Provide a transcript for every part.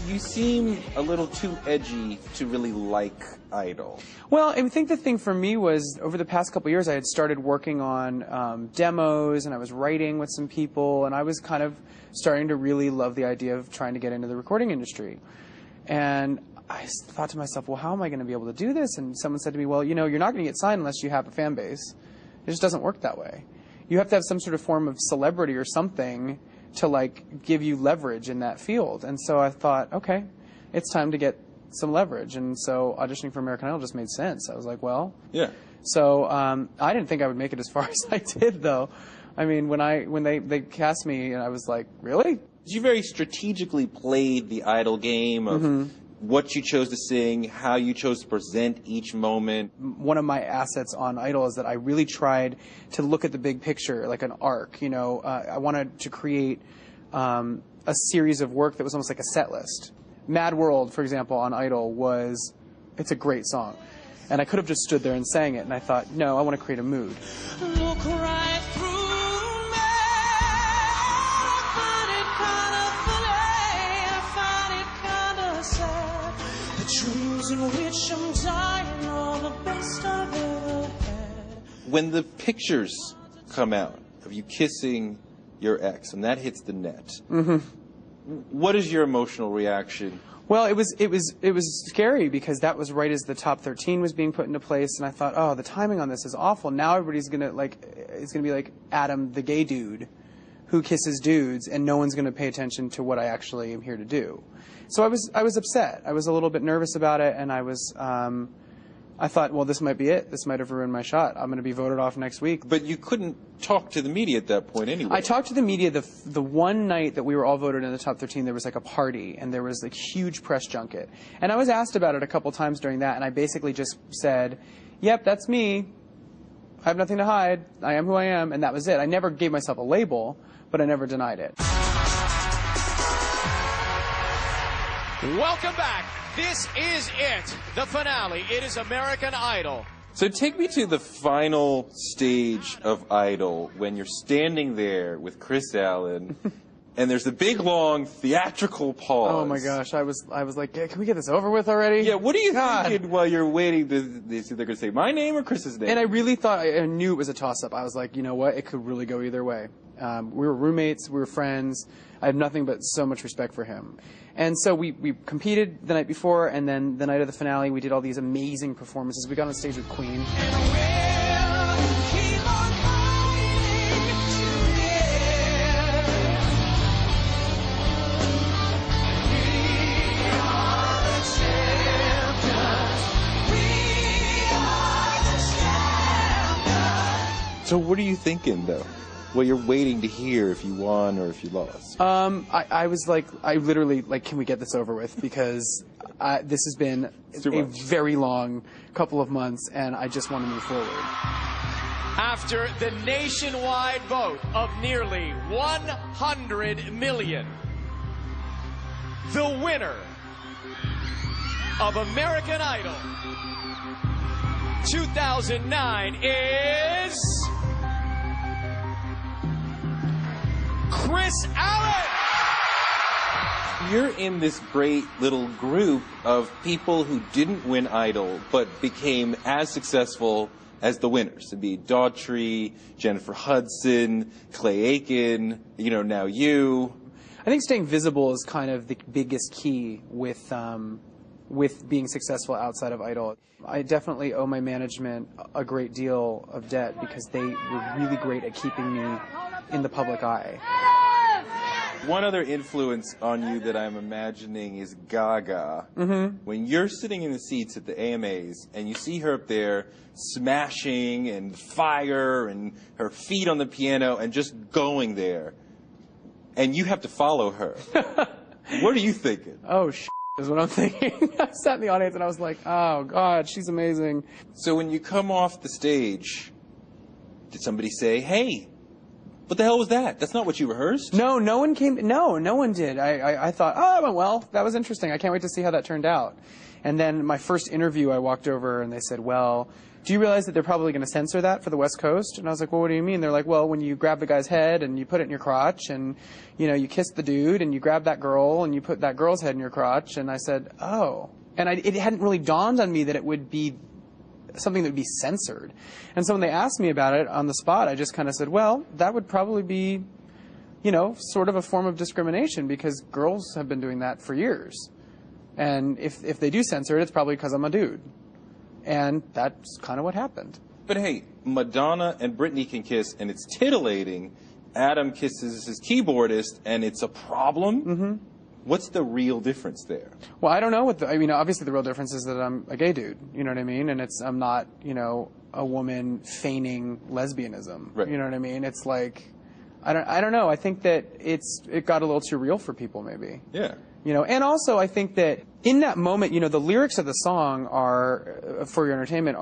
You seem a little too edgy to really like Idol. Well, I think the thing for me was, over the past couple of years, I had started working on demos, and I was writing with some people, and I was kind of starting to really love the idea of trying to get into the recording industry. And I thought to myself, well, how am I going to be able to do this? And someone said to me, well, you know, you're not going to get signed unless you have a fan base. It just doesn't work that way. You have to have some sort of form of celebrity or something to, like, give you leverage in that field. And so I thought, okay, it's time to get some leverage. And so auditioning for American Idol just made sense. I was like, well. Yeah. So I didn't think I would make it as far as I did, though. I mean, when they cast me, and I was like, really? You very strategically played the Idol game of what you chose to sing, how you chose to present each moment. One of my assets on Idol is that I really tried to look at the big picture, like an arc. You know, I wanted to create a series of work that was almost like a set list. Mad World, for example, on Idol it's a great song. And I could have just stood there and sang it, and I thought, no, I want to create a mood. Look right through me. I find it kind of funny. I find it kind of sad. The dreams in which I'm dying are the best I've ever had. When the pictures come out of you kissing your ex, and that hits the net, what is your emotional reaction? Well, it was scary because that was right as the top 13 was being put into place, and I thought, oh, the timing on this is awful. Now everybody's it's gonna be like Adam, the gay dude, who kisses dudes, and no one's gonna pay attention to what I actually am here to do. So I was upset. I was a little bit nervous about it, and I thought, well, this might be it. This might have ruined my shot. I'm going to be voted off next week. But you couldn't talk to the media at that point anyway. I talked to the media the one night that we were all voted in the top 13. There was like a party, and there was like huge press junket. And I was asked about it a couple times during that, and I basically just said, yep, that's me. I have nothing to hide. I am who I am, and that was it. I never gave myself a label, but I never denied it. Welcome back. This is it, the finale. It is American Idol. So take me to the final stage of Idol when you're standing there with Chris Allen and there's a big, long theatrical pause. Oh my gosh, I was like, yeah, can we get this over with already? Yeah, what are you thinking while you're waiting? They're going to say my name or Chris's name? And I really thought, I knew it was a toss-up. I was like, you know what, it could really go either way. We were roommates, we were friends. I have nothing but so much respect for him. And so we competed the night before, and then the night of the finale, we did all these amazing performances. We got on stage with Queen. So what are you thinking, though? Well, you're waiting to hear if you won or if you lost. I was like, I literally, like, can we get this over with? Because this has been a very long couple of months, and I just want to move forward. After the nationwide vote of nearly 100 million, the winner of American Idol 2009 is Chris Allen! You're in this great little group of people who didn't win Idol, but became as successful as the winners. It'd be Daughtry, Jennifer Hudson, Clay Aiken, you know, now you. I think staying visible is kind of the biggest key with being successful outside of Idol. I definitely owe my management a great deal of debt because they were really great at keeping me in the public eye. One other influence on you that I'm imagining is Gaga. When you're sitting in the seats at the AMAs and you see her up there smashing and fire and her feet on the piano and just going there, and you have to follow her, what are you thinking? Oh, is what I'm thinking. I sat in the audience and I was like, oh, God, she's amazing. So when you come off the stage, did somebody say, hey, What the hell was that? That's not what you rehearsed? No, no one came. No, no one did. I thought, oh, it went well. That was interesting. I can't wait to see how that turned out. And then my first interview, I walked over and they said, well, do you realize that they're probably going to censor that for the West Coast? And I was like, well, what do you mean? They're like, well, when you grab the guy's head and you put it in your crotch and, you know, you kiss the dude and you grab that girl and you put that girl's head in your crotch. And I said, oh. And it hadn't really dawned on me that it would be something that would be censored. And so when they asked me about it on the spot, I just kind of said, well, that would probably be, you know, sort of a form of discrimination because girls have been doing that for years. And if they do censor it, it's probably because I'm a dude. And that's kind of what happened. But hey, Madonna and Britney can kiss, and it's titillating. Adam kisses his keyboardist, and it's a problem? Mm-hmm. What's the real difference there? Well, I don't know what I mean, obviously the real difference is that I'm a gay dude, you know what I mean? And I'm not, you know, a woman feigning lesbianism. Right. You know what I mean? It's like, I don't know. I think that it got a little too real for people, maybe. Yeah. You know, and also I think that in that moment, you know, the lyrics of the song are, For Your Entertainment,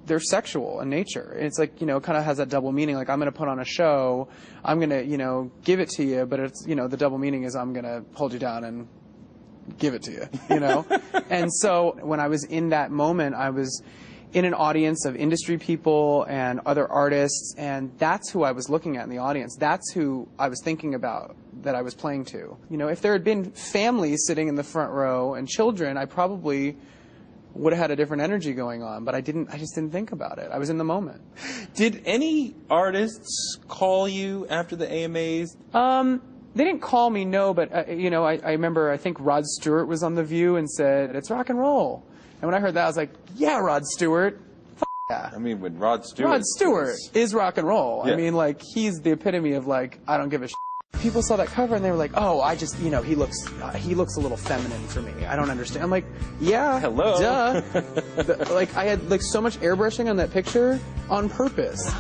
they're sexual in nature. It's like, you know, it kind of has that double meaning, like I'm going to put on a show, I'm going to, you know, give it to you, but it's, you know, the double meaning is I'm going to hold you down and give it to you, you know? And so when I was in that moment, I was in an audience of industry people and other artists, and that's who I was looking at in the audience. That's who I was thinking about that I was playing to. You know, if there had been families sitting in the front row and children, I probably would have had a different energy going on, but I just didn't think about it. I was in the moment. Did any artists call you after the AMAs? They didn't call me, no, but, you know, I remember, I think Rod Stewart was on The View and said, it's rock and roll. And when I heard that, I was like, yeah, Rod Stewart. Yeah. I mean, when Rod Stewart... Rod Stewart is rock and roll. Yeah. I mean, like, he's the epitome of, like, I don't give a shit. People saw that cover and they were like, oh, I just, you know, he looks a little feminine for me. I don't understand. I'm like, yeah, hello. Duh. Like, I had, like, so much airbrushing on that picture on purpose.